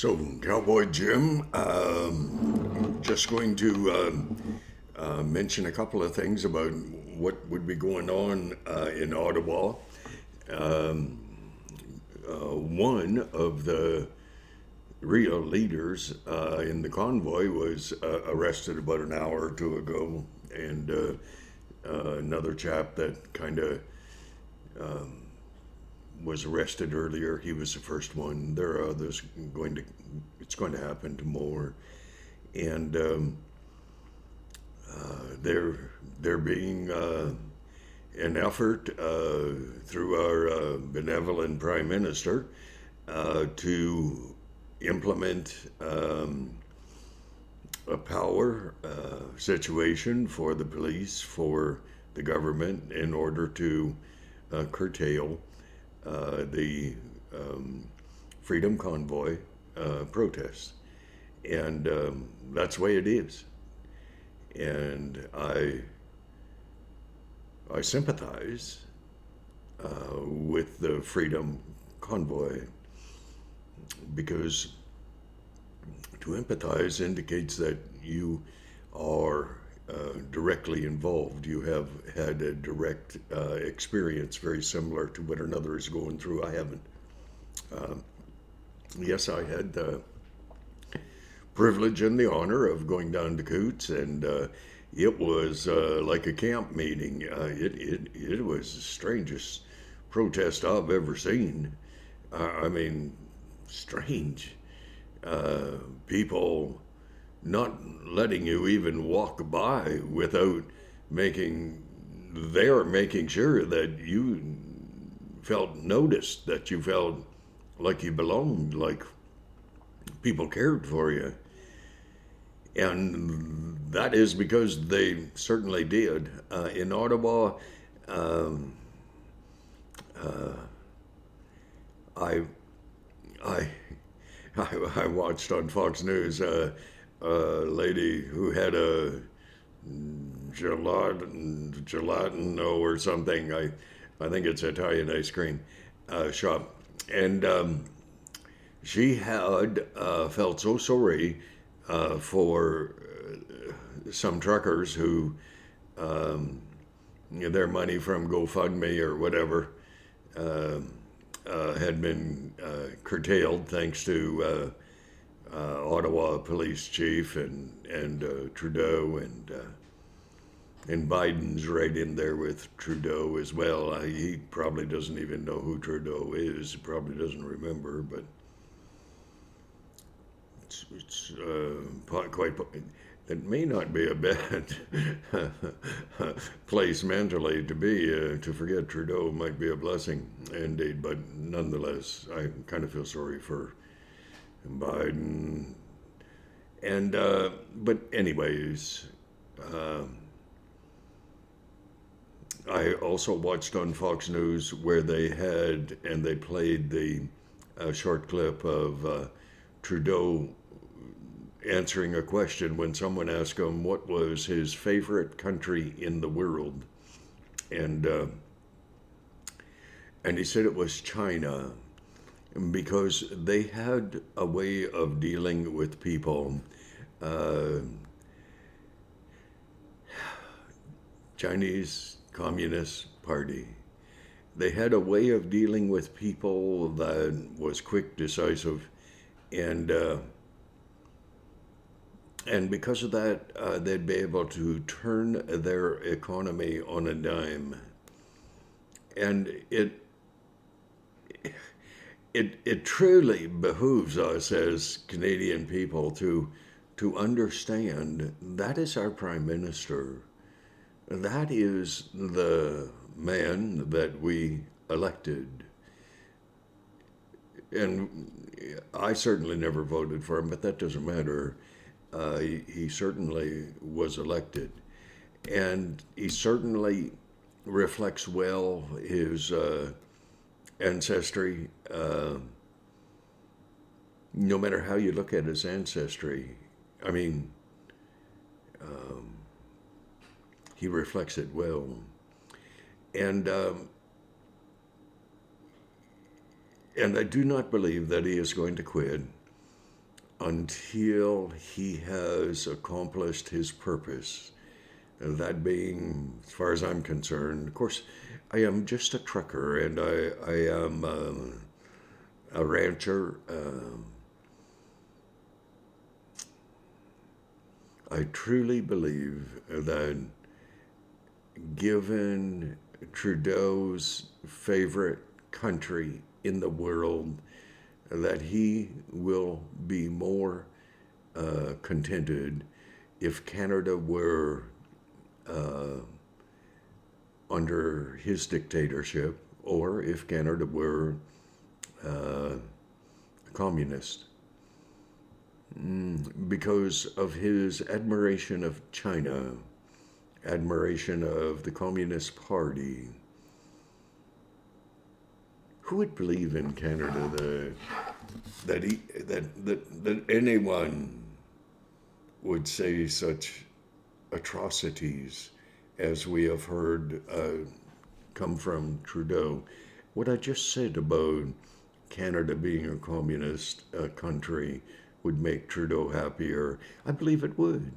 So, Cowboy Jim, just going to mention a couple of things about what would be going on in Ottawa. One of the real leaders in the convoy was arrested about an hour or two ago, and another chap that kind of was arrested earlier. He was the first one. There are others going to. It's going to happen to more, and there being an effort through our benevolent prime minister to implement a power situation for the police, for the government, in order to curtail the Freedom Convoy protests. And that's the way it is. And I sympathize with the Freedom Convoy, because to empathize indicates that you are directly involved. You have had a direct experience very similar to what another is going through. I haven't. Yes, I had the privilege and the honor of going down to Coots, and it was like a camp meeting. It was the strangest protest I've ever seen. I mean, strange. People not letting you even walk by without making sure that you felt noticed, that you felt like you belonged, like people cared for you. And that is because they certainly did. In Ottawa, I, I, I watched on Fox News a lady who had a gelato or something. I think it's Italian ice cream shop, and she had felt so sorry for some truckers who their money from GoFundMe or whatever had been curtailed thanks to Ottawa police chief and Trudeau, and Biden's right in there with Trudeau as well. He probably doesn't even know who Trudeau is. He probably doesn't remember, but it's quite. It may not be a bad place mentally to be. To forget Trudeau might be a blessing indeed, but nonetheless, I kind of feel sorry for Biden. And but anyways, I also watched on Fox News where they played the short clip of Trudeau answering a question when someone asked him what was his favorite country in the world, and he said it was China, because they had a way of dealing with people. Chinese Communist Party. They had a way of dealing with people that was quick, decisive, and because of that, they'd be able to turn their economy on a dime. And it truly behooves us as Canadian people to understand that is our Prime Minister. That is the man that we elected. And I certainly never voted for him, but that doesn't matter. He certainly was elected. And he certainly reflects well his ancestry. No matter how you look at his ancestry, I mean, he reflects it well. And I do not believe that he is going to quit. until he has accomplished his purpose. That being, as far as I'm concerned, of course, I am just a trucker and I am a rancher. I truly believe that given Trudeau's favorite country in the world, that he will be more contented if Canada were under his dictatorship or if Canada were communist. Because of his admiration of China, admiration of the Communist Party. Who would believe in Canada that anyone would say such atrocities as we have heard come from Trudeau? What I just said about Canada being a communist country would make Trudeau happier. I believe it would.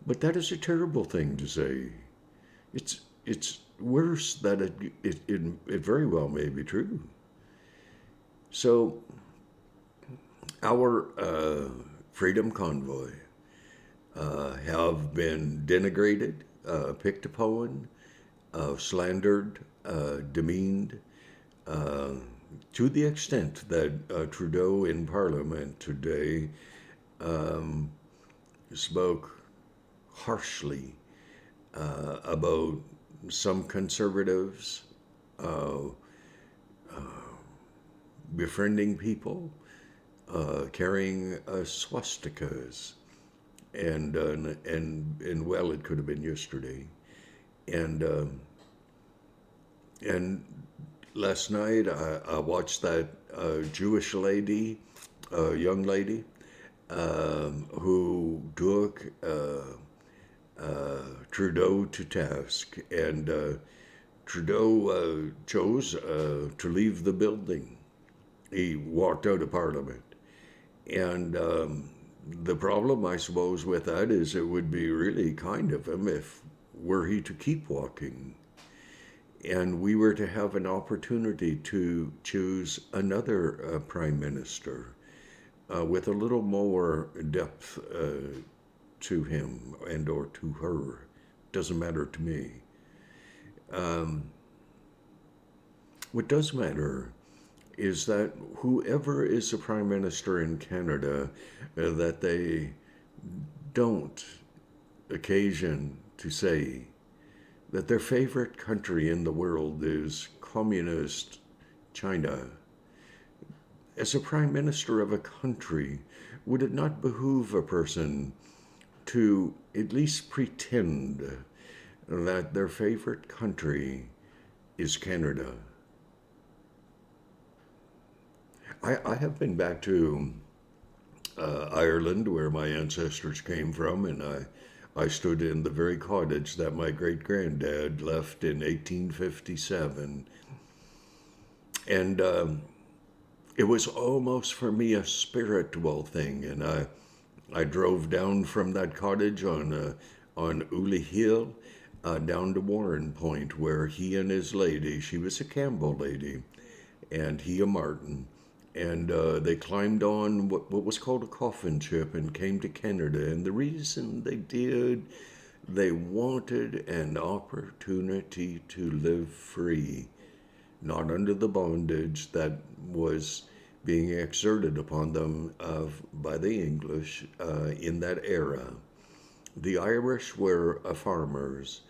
But that is a terrible thing to say. It's worse that it very well may be true. So our freedom convoy have been denigrated, picked upon, slandered, demeaned, to the extent that Trudeau in Parliament today spoke harshly about some conservatives befriending people, carrying swastikas, and well, it could have been yesterday, and last night I watched that Jewish lady, young lady, who took Trudeau to task, and Trudeau chose to leave the building. He walked out of Parliament, and the problem, I suppose, with that is it would be really kind of him if were he to keep walking, and we were to have an opportunity to choose another prime minister with a little more depth to him and or to her. Doesn't matter to me. What does matter is that whoever is the prime minister in Canada, that they don't occasion to say that their favorite country in the world is communist China. As a prime minister of a country, would it not behoove a person to at least pretend that their favorite country is Canada? I have been back to Ireland, where my ancestors came from, and I stood in the very cottage that my great-granddad left in 1857. And it was almost for me a spiritual thing, and I drove down from that cottage on Uli Hill down to Warren Point, where he and his lady, she was a Campbell lady, and he a Martin, and they climbed on what was called a coffin ship and came to Canada. And the reason they did, they wanted an opportunity to live free, not under the bondage that was being exerted upon them by the English in that era. The Irish were farmers,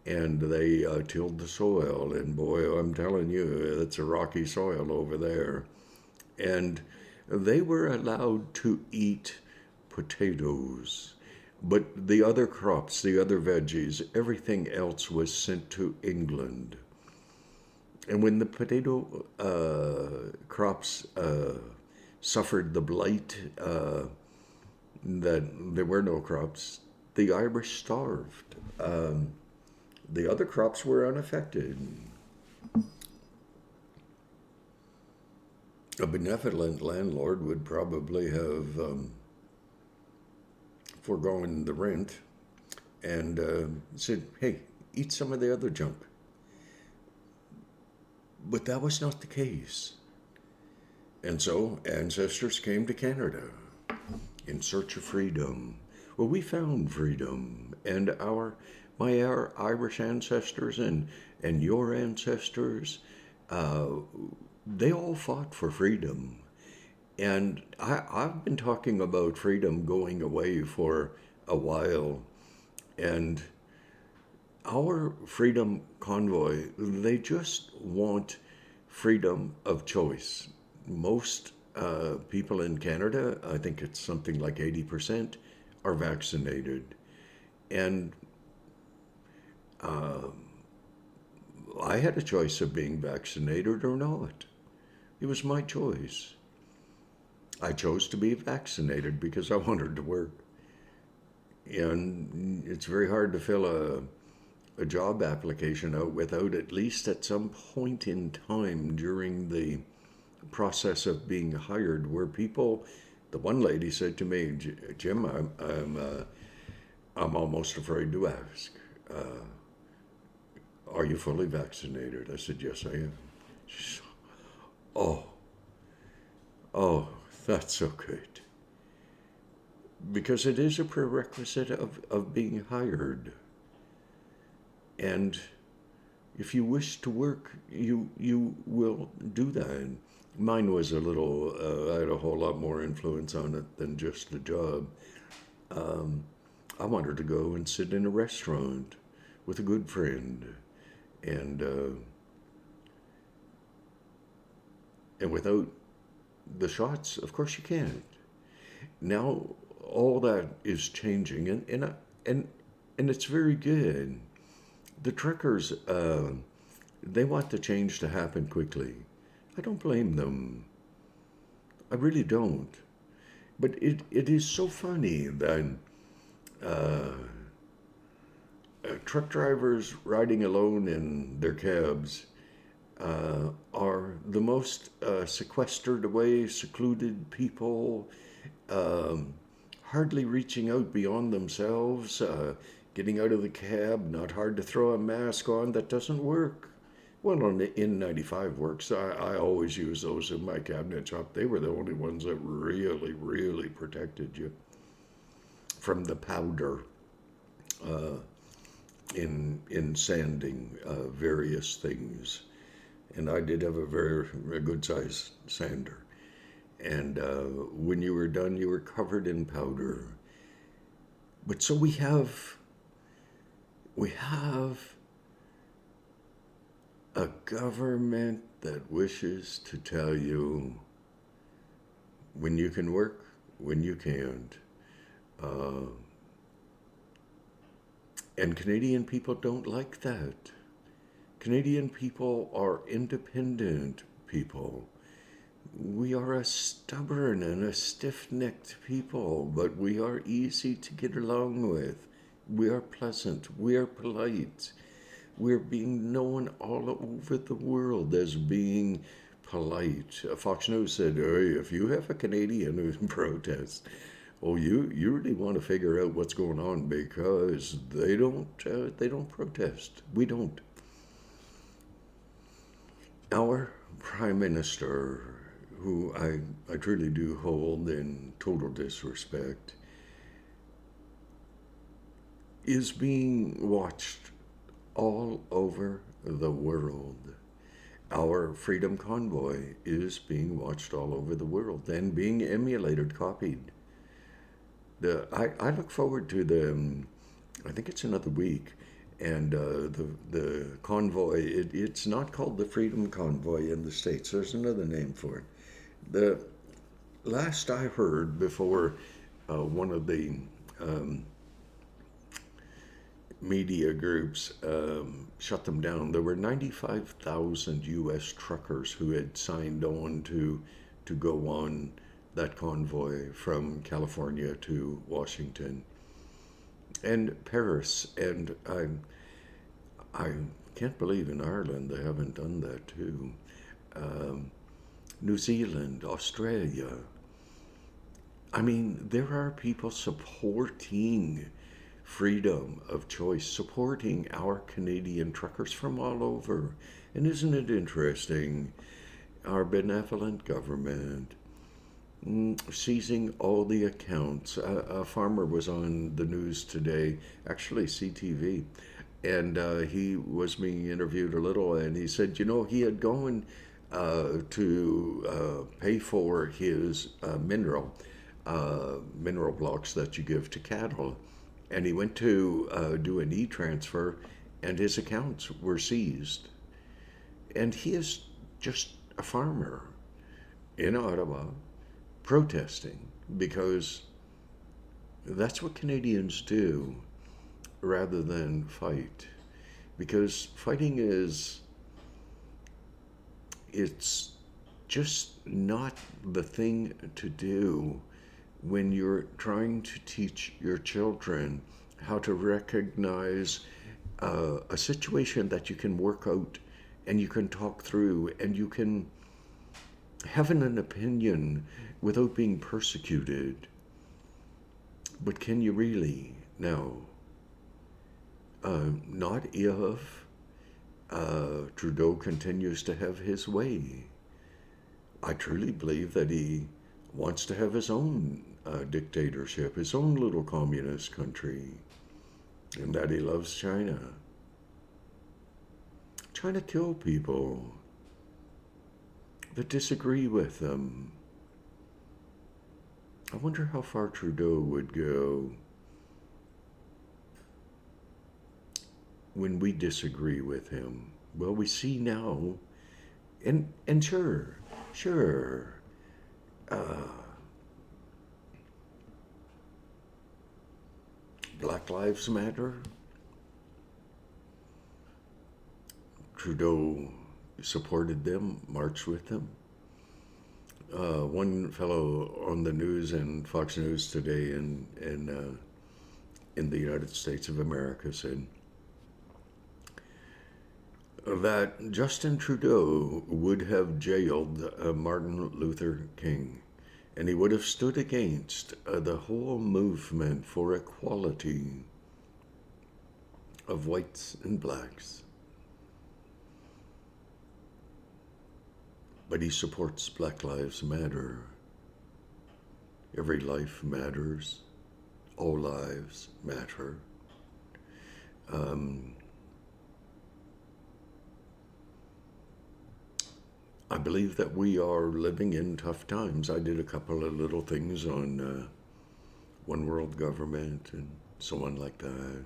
and they tilled the soil, and boy, I'm telling you, it's a rocky soil over there. And they were allowed to eat potatoes, but the other crops, the other veggies, everything else was sent to England. And when the potato crops suffered the blight that there were no crops, the Irish starved. The other crops were unaffected. A benevolent landlord would probably have foregone the rent and said, hey, eat some of the other junk. But that was not the case. And so ancestors came to Canada in search of freedom. Well, we found freedom, and our Irish ancestors and your ancestors, uh, they all fought for freedom. And I've been talking about freedom going away for a while, and our freedom convoy, they just want freedom of choice. Most people in Canada, I think it's something like 80%, are vaccinated. And I had a choice of being vaccinated or not. It was my choice. I chose to be vaccinated because I wanted to work. And it's very hard to fill a job application out without, at least at some point in time during the process of being hired, where people, the one lady said to me, Jim, I'm almost afraid to ask, are you fully vaccinated? I said, yes, I am. She said, oh, oh, that's so good. Because it is a prerequisite of being hired. And if you wish to work, you will do that. Mine was a little, I had a whole lot more influence on it than just the job. I wanted to go and sit in a restaurant with a good friend, and without the shots, of course you can't. Now all that is changing, and it's very good. The truckers, they want the change to happen quickly. I don't blame them. I really don't. But it is so funny that truck drivers riding alone in their cabs are the most sequestered away, secluded people, hardly reaching out beyond themselves, getting out of the cab, not hard to throw a mask on that doesn't work. Well, on the N95 works. I always use those in my cabinet shop. They were the only ones that really, really protected you from the powder in sanding various things. And I did have a good size sander. And when you were done, you were covered in powder. But so we have a government that wishes to tell you when you can work, when you can't. And Canadian people don't like that. Canadian people are independent people. We are a stubborn and a stiff-necked people, but we are easy to get along with. We are pleasant. We are polite. We're being known all over the world as being polite. Fox News said, hey, if you have a Canadian who protests, oh, you really want to figure out what's going on, because they don't protest. We don't. Our Prime Minister, who I truly do hold in total disrespect, is being watched all over the world. Our Freedom Convoy is being watched all over the world and being emulated, copied. I look forward to I think it's another week, and the convoy, it's not called the Freedom Convoy in the States. There's another name for it. The last I heard, before one of the media groups shut them down, there were 95,000 U.S. truckers who had signed on to go on that convoy from California to Washington and Paris. And I can't believe in Ireland they haven't done that too. New Zealand, Australia. I mean, there are people supporting freedom of choice, supporting our Canadian truckers from all over. And isn't it interesting? Our benevolent government seizing all the accounts. A farmer was on the news today, actually CTV, and he was being interviewed a little, and he said, he had gone to pay for his mineral blocks that you give to cattle, and he went to do an e-transfer, and his accounts were seized. And he is just a farmer in Ottawa protesting because that's what Canadians do rather than fight. Because fighting it's just not the thing to do when you're trying to teach your children how to recognize a situation that you can work out and you can talk through and you can have an opinion without being persecuted. But can you really? No. Not if Trudeau continues to have his way. I truly believe that he wants to have his own dictatorship, his own little communist country, and that he loves China. Trying to kill people that disagree with them. I wonder how far Trudeau would go when we disagree with him. Well, we see now, and sure, Black Lives Matter. Trudeau supported them, marched with them. One fellow on the news and Fox News today in the United States of America said that Justin Trudeau would have jailed Martin Luther King, and he would have stood against the whole movement for equality of whites and blacks. But he supports Black Lives Matter. Every life matters. All lives matter. I believe that we are living in tough times. I did a couple of little things on one world government and so on like that.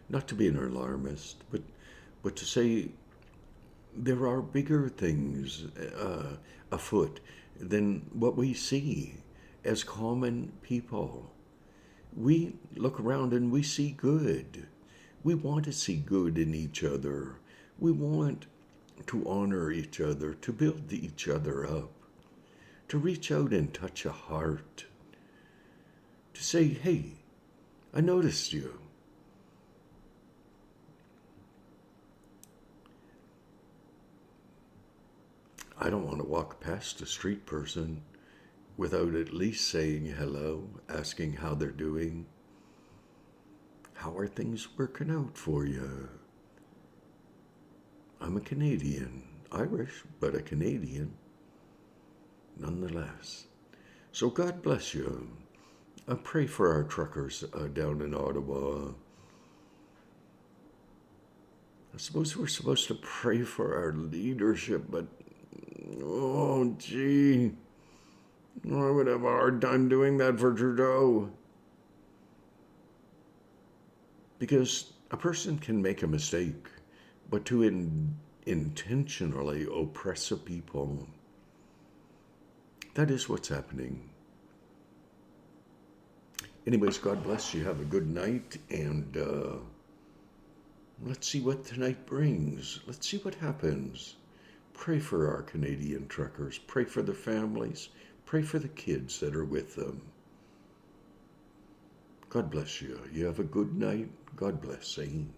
Not to be an alarmist, but to say there are bigger things afoot than what we see as common people. We look around and we see good. We want to see good in each other. We want to honor each other, to build each other up, to reach out and touch a heart, to say, hey, I noticed you. I don't want to walk past a street person without at least saying hello, asking how they're doing. How are things working out for you? I'm a Canadian, Irish, but a Canadian nonetheless. So God bless you. I pray for our truckers down in Ottawa. I suppose we're supposed to pray for our leadership, but oh, gee, I would have a hard time doing that for Trudeau. Because a person can make a mistake, but to intentionally oppress a people, that is what's happening. Anyways, God bless you. Have a good night, and let's see what tonight brings. Let's see what happens. Pray for our Canadian truckers. Pray for their families. Pray for the kids that are with them. God bless you. You have a good night. God bless. Saints.